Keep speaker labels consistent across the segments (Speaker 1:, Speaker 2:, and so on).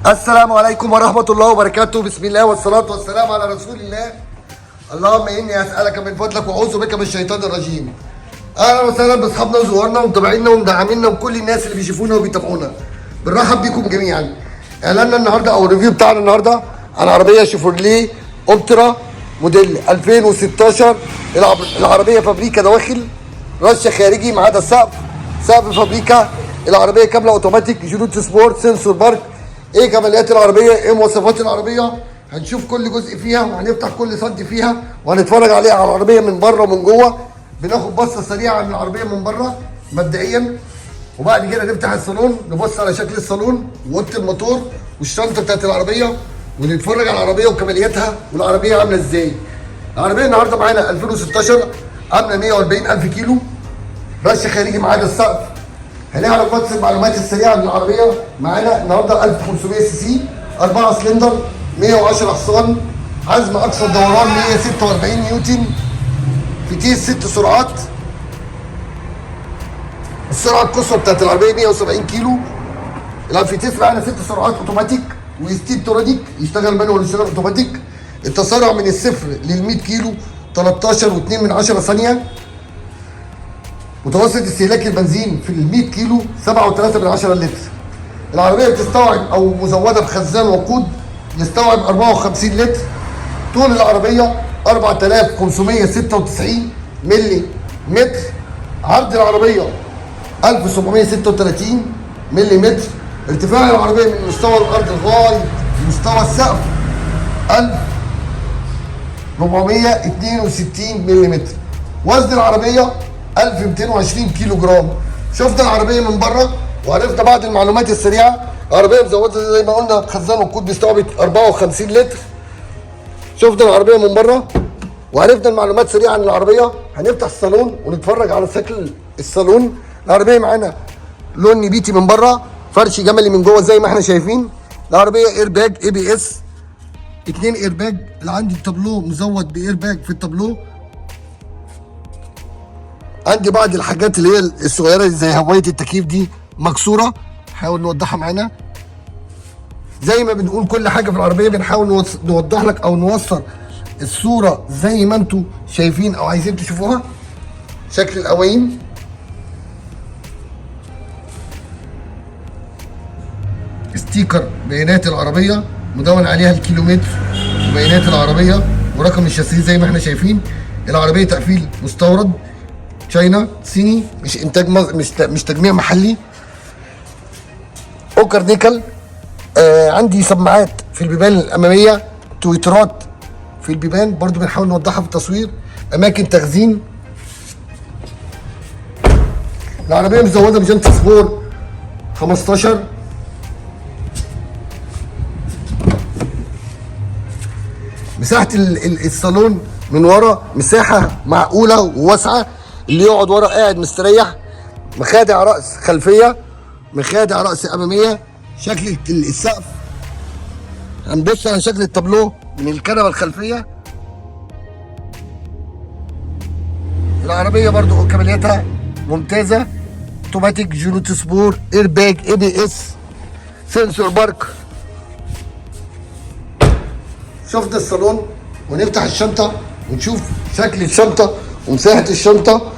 Speaker 1: السلام عليكم ورحمة الله وبركاته. بسم الله والصلاة والسلام على رسول الله. اللهم إني أسألك من فضلك وأعوذ بك من الشيطان الرجيم. أهلا وسهلا بأصحابنا وزوارنا ومتابعينا ومدعمينا وكل الناس اللي بيشوفونا وبيتابعونا. بنرحب بيكم جميعا. إعلاننا النهارده أو الريفيو بتاعنا النهارده عن عربية شيفروليه أوبترا موديل 2016. العربية فابريكا دواخل، رش خارجي ما عدا السقف، سقف فابريكا. العربية كاملة أوتوماتيك، جلوت سبورت، سنسور بارك. ايه كماليات العربيه، ايه مواصفات العربيه، هنشوف كل جزء فيها وهنفتح كل سنتي فيها وهنتفرج عليها على العربيه من بره ومن جوه. بناخد بصه سريعه عن العربيه من بره مبدئيا، وبعد كده نفتح الصالون نبص على شكل الصالون واوضه الموتور والشنطه بتاعت العربيه، ونتفرج على العربيه وكمالياتها والعربيه عامله ازاي. العربيه النهارده معانا 2016، عامله 140,000 كيلو، رش خارجي ما عدا السقف. هنعرف بس المعلومات السريعه عن العربيه. معانا النهارده 1500 سي سي، 4 سلندر، 110 حصان، حزم اقصى الدوران 146 نيوتن، فتيس 6 سرعات. السرعه القصوى بتاعت العربيه 170 كيلو. الفتيس معانا 6 سرعات اوتوماتيك وستيب توراديك، يشتغل مانوال ويشتغل اوتوماتيك. التسارع من الصفر لل 100 كيلو 13.2 ثانيه. متوسط استهلاك البنزين في ال 100 كيلو 7.3 لتر. العربية بتستوعب أو مزودة بخزان وقود يستوعب 54 لتر. طول العربية 4596 ملي متر. عرض العربية 1736 ملي متر. ارتفاع العربية من مستوى الأرض لغاية مستوى السقف 1462 ملي متر. وزن العربية 1220 كيلو جرام. شفنا العربيه من بره وعرفنا بعض المعلومات السريعه. عربيه مزوده زي ما قلنا بخزان وقود بيستوعب 54 لتر. شفنا العربيه من بره وعرفنا المعلومات سريعه عن العربيه. هنفتح الصالون ونتفرج على شكل الصالون. العربيه معانا لون نبيتي من بره، فرش جملي من جوه زي ما احنا شايفين. العربيه اير باج اي بي اس، 2 اير باج. اللي عندي التابلو مزود باير باج في التابلو. عندي بعض الحاجات اللي هي الصغيره زي هوايه التكييف دي مكسوره، نحاول نوضحها معانا. زي ما بنقول كل حاجه في العربيه بنحاول نوضح لك او نوصل الصوره زي ما انتم شايفين او عايزين تشوفوها. شكل القوايم، ستيكر بيانات العربيه مدون عليها الكيلومتر وبيانات العربيه ورقم الشاسيه زي ما احنا شايفين. العربيه تقفيل مستورد تشاينا صيني، مش انتاج مش تجميع محلي. اوكر نيكل. عندي سماعات في البيبان الاماميه، تويترات في البيبان برضو بنحاول نوضحها في التصوير. اماكن تخزين. العربيه مزوده بجنط سبور 15. مساحه الصالون من ورا مساحه معقوله وواسعه، اللي يقعد ورا قاعد مستريح. مخادع رأس خلفية، مخادع رأس أمامية. شكل السقف، هنبص على شكل التابلو من الكنبة الخلفية. العربية برضو كمالياتها ممتازة، اوتوماتيك، جلوت سبور، اير باج اي بي اس، سنسور بارك. شفنا الصالون ونفتح الشنطة ونشوف شكل الشنطة ومساحة الشنطة.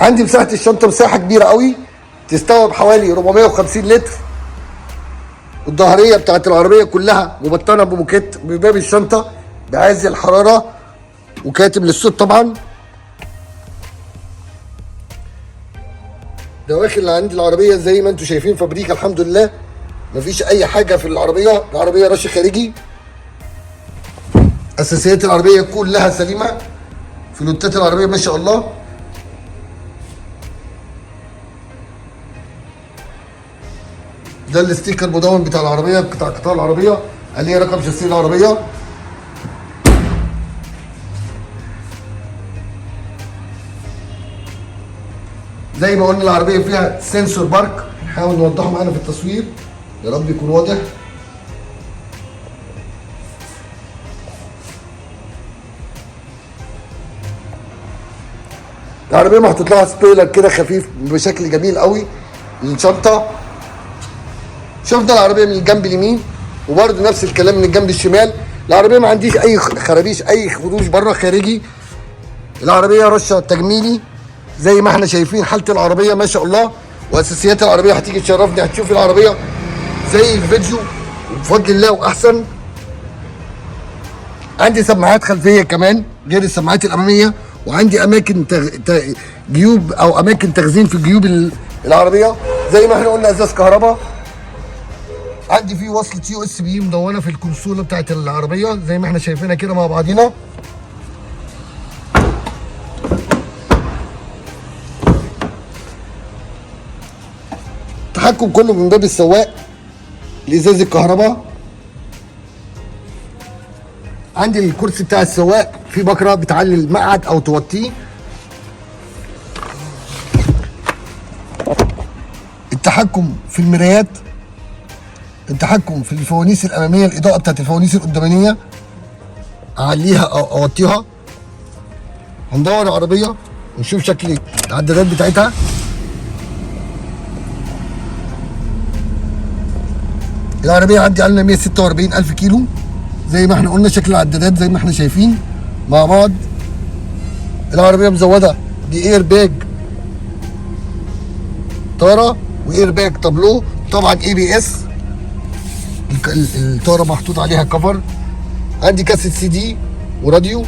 Speaker 1: عندي مساحة الشنطة مساحة كبيرة قوي، تستوعب حوالي 450 لتر. الظهرية بتاعت العربية كلها مبطنة بموكيت بباب الشنطة بعزل الحرارة وكاتم للصوت طبعا. دواخل اللي عندي العربية زي ما انتم شايفين فابريكا الحمد لله، مفيش أي حاجة في العربية. العربية رش خارجي. أساسيات العربية كلها سليمة. فلوتات العربية ما شاء الله. ده الاستيكر مدون بتاع العربيه، بتاع قطاع العربيه، عليه رقم شاسيه العربيه. زي ما قلنا العربيه فيها سنسور بارك، نحاول نوضحه معانا في التصوير يا رب يكون واضح. العربيه محطوط لها سبويلر كده خفيف بشكل جميل قوي للشنطه. شفنا العربيه من الجنب اليمين وبرده نفس الكلام من الجنب الشمال. العربيه ما عنديش اي خرابيش اي خروج بره خارجي. العربيه رشه تجميلي زي ما احنا شايفين حاله العربيه ما شاء الله. واساسيات العربيه هتيجي تشرفني هتشوف العربيه زي الفيديو بفضل الله واحسن. عندي سماعات خلفيه كمان غير السماعات الاماميه، وعندي اماكن جيوب او اماكن تخزين في جيوب العربيه زي ما احنا قلنا. ازاز كهرباء، عندي فيه وصلة USB مدونه في الكونسوله بتاعت العربيه زي ما احنا شايفينها كده مع بعضينا. التحكم كله من باب السواق لازاز الكهرباء. عندي الكرسي بتاع السواق في بكره بتعلي المقعد او توطيه. التحكم في المرايات، التحكم في الفوانيس الاماميه، الاضاءه بتاعت الفوانيس القدامانيه اعليها او اوطيها. هندور العربيه ونشوف شكل العدادات بتاعتها. العربيه عندي علينا 146,000 كيلو زي ما احنا قلنا. شكل العدادات زي ما احنا شايفين مع بعض. العربيه مزوده باير باج طاره واير باج تابلو، طبعا ABS. الطاره محطوط عليها كفر. عندي كاسيت CD وراديو،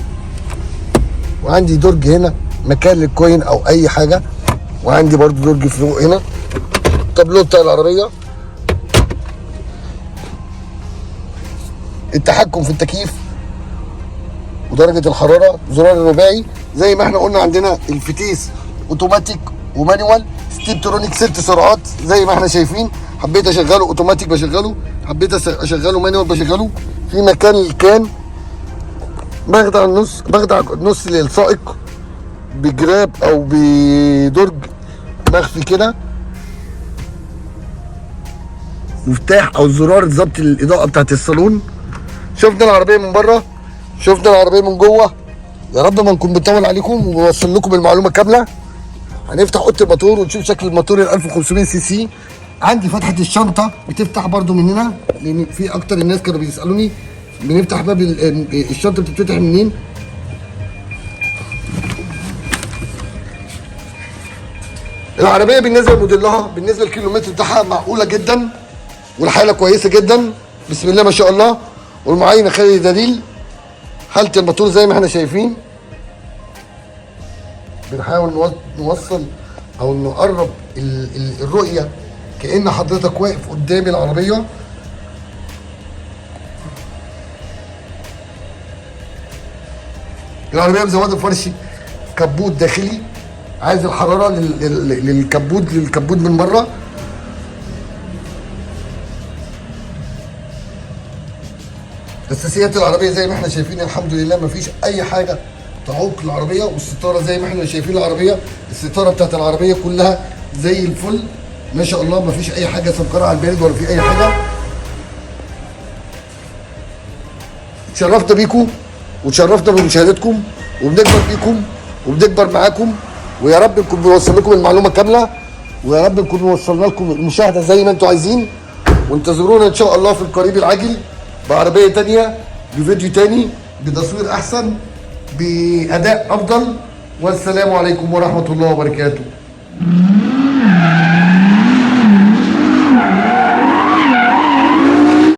Speaker 1: وعندي درج هنا مكان للكوين او اي حاجه، وعندي برضو درج فوق هنا. التابلو بتاع العربيه، التحكم في التكييف ودرجه الحراره، زرار الرباعي زي ما احنا قلنا. عندنا الفتيس اوتوماتيك ومانيوال، ستيبترونيك 6 سرعات زي ما احنا شايفين. حبيت اشغله اوتوماتيك بشغله، حبيت اشغله مانيوال بشغله. في مكان الكان بخدع النص للسائق بجراب او بدرج مخفي كده. مفتاح او زرار ضبط الاضاءه بتاعت الصالون. شفنا العربيه من بره، شفنا العربيه من جوه. يا رب ما نكون بنطول عليكم وبوصل لكم المعلومه كامله. هنفتح اوضه الموتور ونشوف شكل الموتور ال 1500 سي سي. عندي فتحه الشنطه بتفتح برده من هنا، لان في اكتر الناس كانوا بيسالوني بنفتح باب الشنطه بتتفتح منين. العربيه بالنسبه لموديلها بالنسبه للكيلومتر بتاعها معقوله جدا، والحاله كويسه جدا بسم الله ما شاء الله. والمعاينه خلي دليل حاله الموتور زي ما احنا شايفين. بنحاول نوصل او نقرب الرؤيه كأن حضرتك واقف قدام العربيه. العربيه مزوده فرش كبوت داخلي، عايز الحراره للكبوت من بره. اساسيات العربيه زي ما احنا شايفين الحمد لله مفيش اي حاجه تعوق العربيه. والستاره زي ما احنا شايفين العربيه، الستاره بتاعت العربيه كلها زي الفل ما شاء الله. مفيش اي حاجه سكره على البارد ولا في اي حاجه. اتشرفت بيكم وتشرفنا بمشاهدتكم، وبنكبر بيكم وبنكبر معاكم. ويا رب نكون بنوصل لكم المعلومه كامله، ويا رب نكون وصلنا لكم المشاهده زي ما انتم عايزين. وانتظرونا ان شاء الله في القريب العاجل بعربيه تانيه بفيديو تاني بتصوير احسن باداء افضل. والسلام عليكم ورحمه الله وبركاته.